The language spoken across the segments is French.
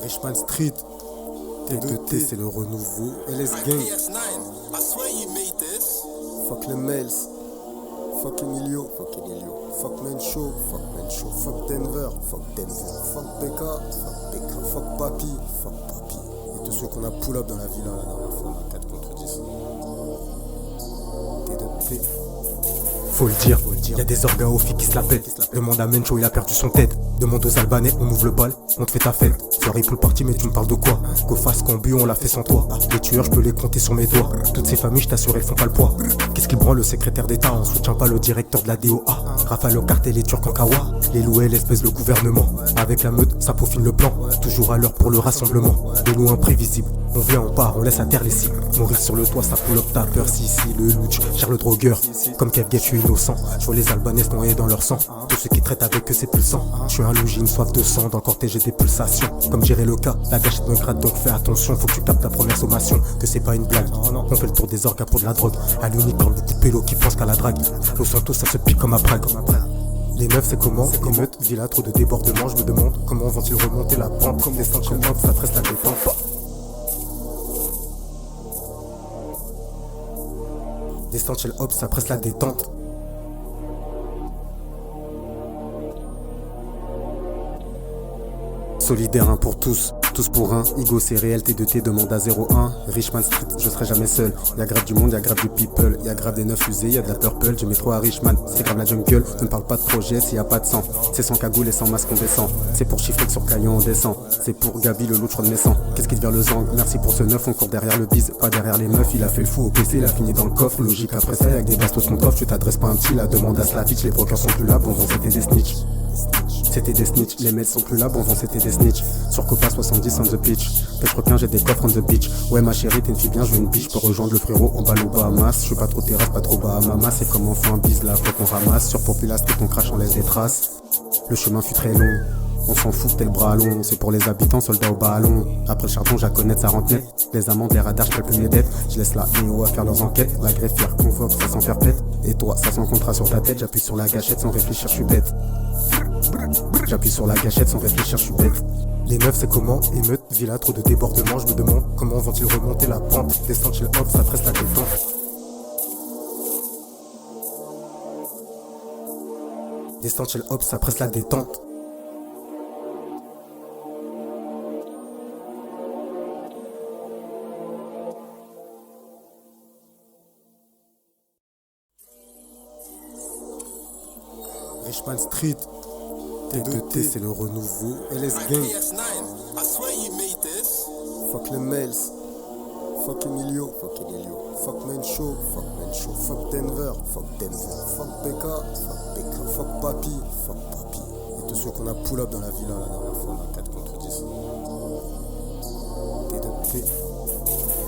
Richman Street, T2T c'est le renouveau. LS Gang, fuck les mails, fuck Emilio, fuck Mencho, fuck Denver, fuck Becca, fuck Papi, et tous ceux qu'on a pull up dans la villa la dernière fois, 4 contre 10. T2T. Faut le dire, y'a des orgas aux filles qui se la pètent. Demande à Mencho, il a perdu son tête. Demande aux Albanais, on ouvre le bal, on te fait ta fête. Soirée pool party, mais tu me parles de quoi? Qu'au face, qu'en but, on l'a fait sans toi. Les tueurs, je peux les compter sur mes doigts. Toutes ces familles, je t'assure, elles font pas le poids. Qu'est-ce qu'il branle le secrétaire d'État? On soutient pas le directeur de la DOA. Rafale au cartel, les Turcs en Kawa. Les loups et l'espèce le gouvernement. Avec la meute, ça peaufine le plan. Toujours à l'heure pour le rassemblement. Des loups imprévisibles. On vient, on part, on laisse à terre les cibles. Mourir sur le toit, ça pull up ta peur. Si, le louch, cher le drogueur. Comme Kevgate, je suis innocent. Je vois les Albanais se noyer dans leur sang. Tous ceux qui traitent avec eux, c'est pulsant. Je suis un loup, j'ai une soif de sang. Dans le cortège, j'ai des pulsations. Comme dirait le cas, la gâchette me gratte, donc fais attention. Faut que tu tapes ta première sommation. Que c'est pas une blague. On fait le tour des orgas pour de la drogue. À l'unicorne, beaucoup de pélos qui pensent qu'à la drague. Los Santos, ça se pique comme à Prague. Les meufs c'est comment? Émeute, villa, trop de débordements. Je me demande comment vont-ils remonter la pente. Comme des centres hop, ça presse la détente. Descente chez le hop, ça presse la détente. Solidaire un pour tous pour un. Igo c'est réel, T2T demande à 01. Richman Street, je serai jamais seul. Y'a grave du monde, y'a grave du people. Y'a grave des 9 fusées, y'a de la purple. Je mets trop à Richman, c'est grave la jungle. Ne me parle pas de projet s'il y a pas de sang. C'est sans cagoule et sans masque on descend. C'est pour chiffrer que sur Caillon on descend. C'est pour Gabi le loup, je crois de mes sangs. Qu'est-ce qui devient le zang? Merci pour ce neuf, on court derrière le bise, pas derrière les meufs. Il a fait le fou au PC, il a fini dans le coffre. Logique après ça, avec des bastos ton coffre. Tu t'adresses pas un petit, la demande à Slavic. Les brokers sont plus là, bon vent c'était des snitch. C'était des snitch, les mails sont plus là, bon vent c'était des snitch. Sur Copa 70 on the pitch. Pêche requin, j'ai des coffres on the beach. Ouais ma chérie, t'es une fille bien, je veux une biche. Peux rejoindre le frérot en balle au Bahamas. Je suis pas trop terrasse, pas trop Bahamas. C'est comme on fait un bise là, faut qu'on ramasse. Sur Populace, qu'on crache, on laisse des traces. Le chemin fut très long. On s'en fout, t'es le bras long. C'est pour les habitants, soldats au ballon. Après le charbon, j'ai à connaître, ça rentre net. Les amendes, les radars, je plus mes dettes. Je laisse la néo à faire leurs enquêtes. La greffière convoque, ça s'en faire pète. Et toi, ça s'en contrat sur ta tête. J'appuie sur la gâchette sans réfléchir, je suis bête. J'appuie sur la gâchette sans réfléchir, je suis bête. Les meufs c'est comment? Émeute, villa, trop de débordements. Je me demande comment vont-ils remonter la pente. Descente chez le hop, ça presse la détente. Descente chez le hop, ça presse la détente. Richman Street, T2T c'est le renouveau. LS Gang, fuck les mails, fuck Emilio, fuck Mencho, fuck Denver, fuck Becca, fuck Papi, et tous ceux qu'on a pull up dans la villa la dernière fois, 4 contre 10. T2T.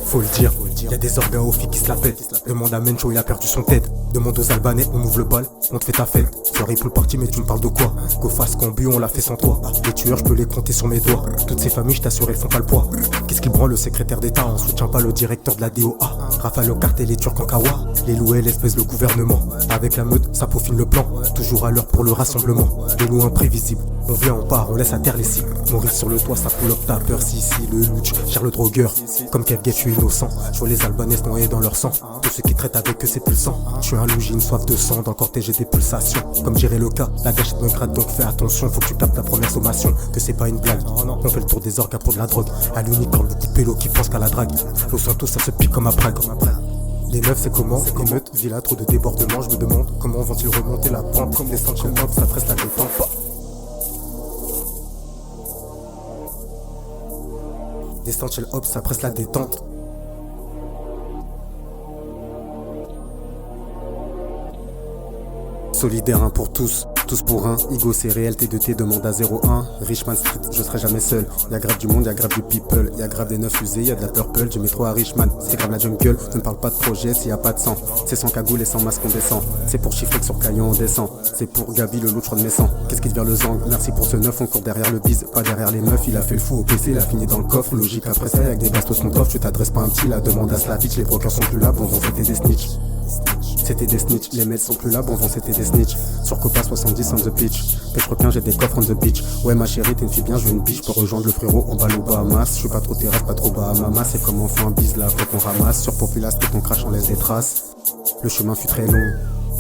Faut le dire, y'a des orgas aux filles qui se la pètent. Demande à Mencho, il a perdu son tête. Demande aux Albanais, on ouvre le bal, on te fait ta fête. Soirée pool party, mais tu me parles de quoi? Qu'au face, qu'en but, on l'a fait sans toi. Les tueurs, je peux les compter sur mes doigts. Toutes ces familles, je t'assure, elles font pas le poids. Qu'est-ce qu'il branle le secrétaire d'État? On soutient pas le directeur de la DOA. Rafale au cartel, les Turcs en Kawa. Les loups et l'espèce le gouvernement. Avec la meute, ça peaufine le plan. Toujours à l'heure pour le rassemblement. Des loups imprévisibles. On vient, on part, on laisse à terre les cibles. Mourir sur le toit, ça pull up ta peur. Si, le louch, cher le drogueur. Comme Kevgate, je suis innocent. Je vois les Albanais se noyer dans leur sang. Tous ceux qui traitent avec eux, c'est pulsant. Je suis un loup, j'ai une soif de sang. Dans le cortège, j'ai des pulsations. Comme dirait le cas, la gâchette me gratte, donc fais attention. Faut que tu tapes ta première sommation. Que c'est pas une blague. On fait le tour des orgas pour de la drogue. À l'unicorne, beaucoup de pélos qui pensent qu'à la drague. Los Santos, ça se pique comme à Prague. Les meufs c'est comment? Émeute, villa, trop de débordements. Je me demande comment vont-ils remonter la pente. Comme des centres chez le hop, ça presse la détente. Descente chez le hop, ça presse la détente. Solidaire un pour tous pour un. Igo c'est réel, T2T demande à 01. Richman Street, je serai jamais seul. Y'a grave du monde, y'a grave du people. Y'a grave des 9 fusées, y'a de la purple. Je mets trop à Richman, c'est grave la jungle. Ne me parle pas de projet s'il y a pas de sang. C'est sans cagoule et sans masque on descend. C'est pour chiffrer que sur Caillon on descend. C'est pour Gabi le loup, je crois de mes sangs. Qu'est-ce qui devient le zang? Merci pour ce neuf, on court derrière le bise, pas derrière les meufs. Il a fait le fou au PC, il a fini dans le coffre. Logique après ça, avec des bastos ton coffre. Tu t'adresses pas un petit, la demande à Slavic. Les brokers sont plus là, bon vont fêter des snitch. C'était des snitch, les mails sont plus là, bon vent c'était des snitch. Sur Copa 70 on the pitch. Pêche requin, j'ai des coffres on the beach. Ouais ma chérie, t'es une fille bien, je veux une biche. Peux rejoindre le frérot, on balle au Bahamas. Je suis pas trop terrasse, pas trop Bahamas. C'est comme on fait un bise là, faut qu'on ramasse. Sur Populace, que ton crash, on laisse des traces. Le chemin fut très long.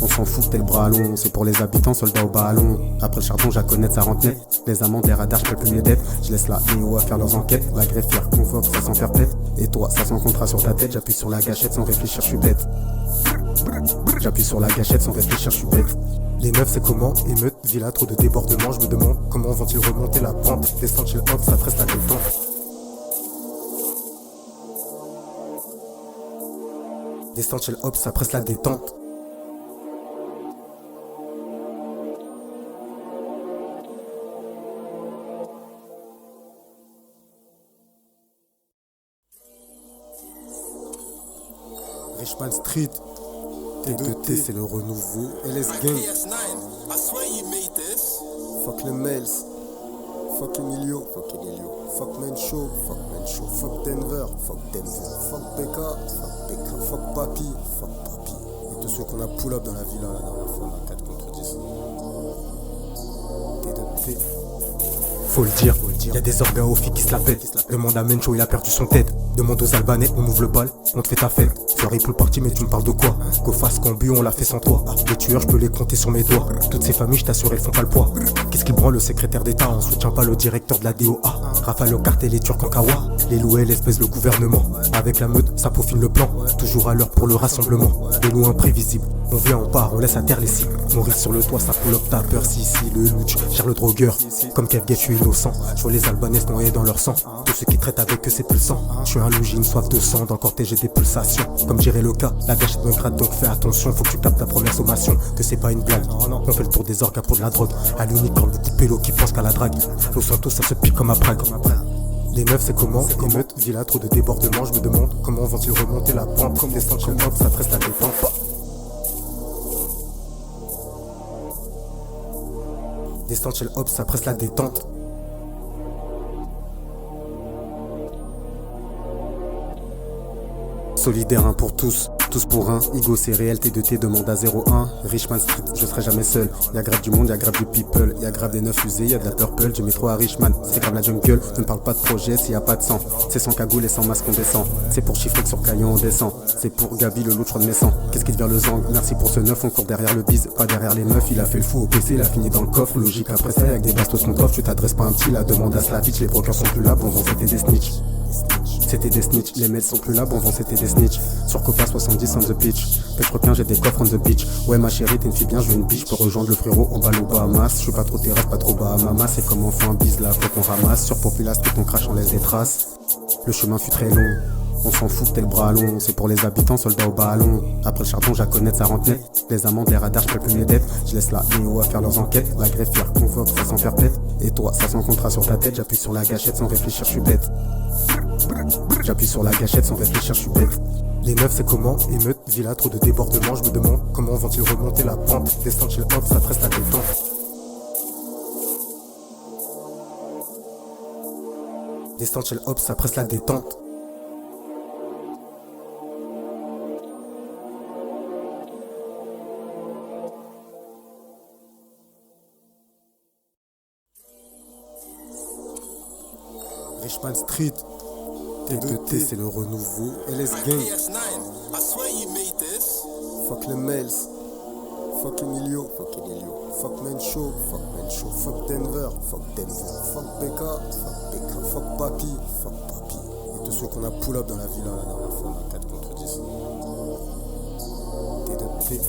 On s'en fout, t'es le bras long. C'est pour les habitants, soldats au ballon. Après le chardon, j'acconnais, ça rentre net. Les amendes, les radars, j'paie plus mes dettes. Je laisse la EO à faire leurs enquêtes. La greffière convoque, ça s'en faire pète. Et toi, ça sans contrat sur ta tête. J'appuie sur la gâchette sans réfléchir, je suis bête. J'appuie sur la gâchette sans réfléchir, je suis bête. Les meufs c'est comment? Émeute, villa, trop de débordements. Je me demande comment vont-ils remonter la pente. Descendre chez le hop, ça presse la détente. Descendre chez le hop, ça presse la détente. Richman Street, T2T, c'est le renouveau. LS Gang. Fuck les mails. Fuck Emilio. Fuck Man Show. Fuck Denver. Fuck BK. Fuck Papi. Et tous ceux qu'on a pull up dans la villa la dernière fois, là, 4 contre 10. T2T. Faut le dire, y'a des orgas aux filles qui se la pètent. Demande à Mencho, il a perdu son tête. Demande aux Albanais, on ouvre le bal, on te fait ta fête. Soirée pour le parti, mais tu me parles de quoi? Qu'au face qu'on bu, on l'a fait sans toi. Les tueurs, je peux les compter sur mes doigts. Toutes ces familles, je t'assure, elles font pas le poids. Qu'est-ce qu'il branle le secrétaire d'État? On soutient pas le directeur de la DOA. Rafale au cartel, les Turcs en Kawa. Les loups, elles baissent le gouvernement. Avec la meute, ça peaufine le plan. Toujours à l'heure pour le rassemblement. Des loups imprévisibles. On vient, on part, on laisse à terre les cibles. Mourir sur le toit, ça pull up ta peur. Si, le louch, cher le drogueur. Comme Kev Gate, je suis innocent. Je vois les Albanaises noyés dans leur sang. Tous ceux qui traitent avec eux, c'est plus le sang. Je suis un loup, j'ai une soif de sang. Dans le cortège, j'ai des pulsations. Comme dirait le cas, la gâchette me gratte, donc fais attention. Faut que tu tapes ta première sommation. Que c'est pas une blague. On fait le tour des orgas pour de la drogue. À l'unicorne, beaucoup de pélos qui pensent qu'à la drague. Los Santos, ça se pique comme à Prague. Les meufs c'est comment? Émeute, villa, trop de débordements. Je me demande comment vont-ils remonter la pente. Comme descendre chez le hop, ça presse la détente. Descendre chez le hop, ça presse la détente. Solidaire un pour tous pour un. Igo c'est réel, T2T demande à 01. Richman Street, je serai jamais seul. Y'a grave du monde, y'a grave du people. Y'a grave des 9 fusées, y'a de la purple. Du métro à Richman, c'est grave la jungle. Ne me parle pas de projet s'il y a pas de sang. C'est sans cagoule et sans masque on descend. C'est pour chiffrer que sur Caillon on descend. C'est pour Gabi le loup, je crois de mes sangs. Qu'est-ce qui devient le zang? Merci pour ce neuf, on court derrière le bise. Pas derrière les neufs, il a fait le fou au PC, il a fini dans le coffre. Logique après ça, avec des bastos mon coffre. Tu t'adresses pas un petit, la demande à Slavitch. Les brokers sont plus là, bon vent c'était des snitch. C'était des snitch, les mails sont plus là, bon vent c'était des snitch. Sur Copa 70 on the pitch. Pêche requin, j'ai des coffres on the beach. Ouais ma chérie, t'es une fille bien, je veux une biche. Peux rejoindre le frérot, on balle au Bahamas. Je suis pas trop terrasse, pas trop Bahamas. C'est comme on fait un bise là, faut qu'on ramasse. Sur Populace, que ton crash, on laisse des traces. Le chemin fut très long. On s'en fout, t'es le bras long. C'est pour les habitants, soldats au ballon. Après le chardon, j'acconnais, ça rentre net. Les amendes, les radars, j'paie plus mes dettes. Je laisse la EO à faire leurs enquêtes. La greffière convoque, ça s'en faire pète. Et toi, ça sans contrat sur ta tête. J'appuie sur la gâchette sans réfléchir, je suis bête. J'appuie sur la gâchette sans réfléchir, je suis bête. Les meufs c'est comment? Émeute, villa, trop de débordements. Je me demande comment vont-ils remonter la pente. Descendre chez le hop, ça presse la détente. Descendre chez le hop, ça presse la détente. Richman Street, T2T, c'est le renouveau. LS Gang. Fuck les mails. Fuck Emilio. Fuck Man Show. Fuck Denver. Fuck BK. Fuck Papi. Et tous ceux qu'on a pull up dans la villa la dernière fois, là, 4 contre 10. T2T.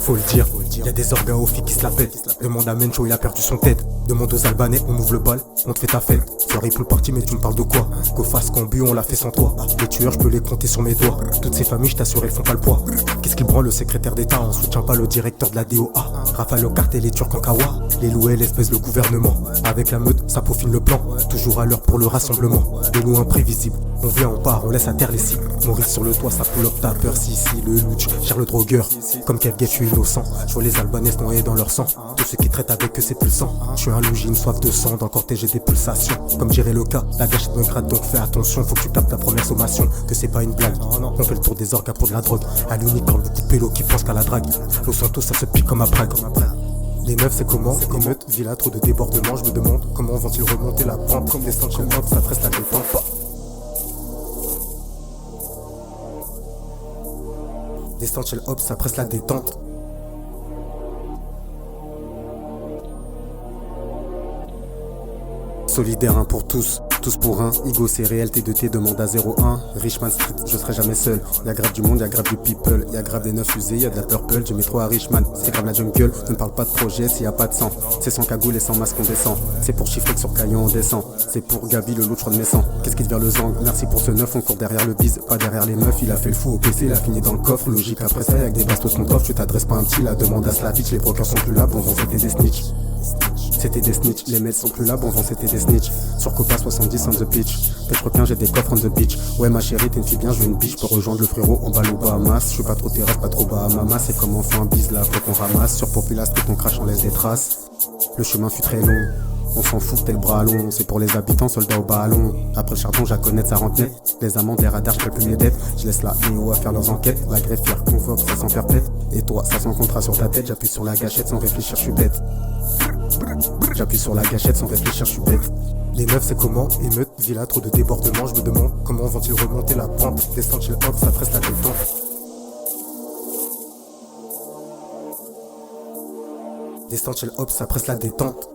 Faut le dire, y'a des orgas aux filles qui se la pètent. Demande à Mencho, il a perdu son tête. Demande aux Albanais, on ouvre le bal, on te fait ta fête. Soirée pour le parti, mais tu me parles de quoi? Qu'au face qu'on bu, on l'a fait sans toi. Les tueurs, je peux les compter sur mes doigts. Toutes ces familles, je t'assure, elles font pas le poids. Qu'est-ce qu'il branle le secrétaire d'État? On soutient pas le directeur de la DOA. Rafale au cartel, les Turcs en Kawa. Les loups, elles baissent le gouvernement. Avec la meute, ça peaufine le plan. Toujours à l'heure pour le rassemblement. Des loups imprévisibles. On vient, on part, on laisse à terre les cibles. Mourir sur le toit, ça pull up ta peur. Si, le louch, gère le drogueur. Comme Kevgate, je suis innocent. Je vois les Albanais se noyer dans leur sang. Tous ceux qui traitent avec eux, c'est pulsant. Je suis un loup, j'ai une soif de sang. Dans le cortège, j'ai des pulsations. Comme dirait le cas, la gâchette me gratte, donc fais attention. Faut que tu captes ta première sommation. Que c'est pas une blague. On fait le tour des orgas pour de la drogue. À l'unicorne, le coupé l'eau qui pense qu'à la drague. Los Santos, ça se pique comme à Prague. Les meufs c'est comment? Émeute, villa, trop de débordements. Je me demande comment vont-ils remonter la pente. Comme des chez hop, ça presse la détente. Descente chez hop, ça presse la détente. Solidaire un pour tous pour un. Igo c'est réel, T2T demande à 01. Richman Street, je serai jamais seul. Y'a grave du monde, y'a grave du people. Y'a grave des 9 usés, y'a de la purple. J'ai mis 3 à Richman, c'est grave la jungle. Ne parle pas de projet s'il y a pas de sang. C'est sans cagoule et sans masque on descend. C'est pour chiffrer que sur Caillon on descend. C'est pour Gabi le loup de mes sangs. Qu'est-ce qui devient le zang? Merci pour ce neuf, on court derrière le bise, pas derrière les meufs. Il a fait le fou au PC, il a fini dans le coffre. Logique après ça, avec des bastos ton coffre. Tu t'adresses pas un petit, la demande à Slavic. Les brokers sont plus là, bon vent c'était des snitch. C'était des snitch, les mails sont plus là, bon vent c'était des snitch. Sur Copa 70 on the pitch. Pêche requin, j'ai des coffres on the beach. Ouais ma chérie, t'es une fille bien, je veux une biche. Peux rejoindre le frérot en balle au Bahamas. Je suis pas trop terrasse, pas trop Bahamas. C'est comme on fait un bise là, faut qu'on ramasse. Sur Populace, on crache, on laisse des traces. Le chemin fut très long. On s'en fout, t'es le bras long. C'est pour les habitants, soldats au ballon. Après le charbon, j'ai à connaître, ça rentre net. Les amendes, les radars, je plus mes dettes. Je laisse la néo à faire leurs enquêtes. La greffière convoque, ça s'en faire pète. Et toi, ça s'en contrat sur ta tête. J'appuie sur la gâchette sans réfléchir, je suis bête. J'appuie sur la gâchette sans réfléchir, je suis bête. Les meufs c'est comment? Émeute, villa, trop de débordements. Je me demande comment vont-ils remonter la pente. Descente chez hop, ça presse la détente. Descente chez hop, ça presse la détente.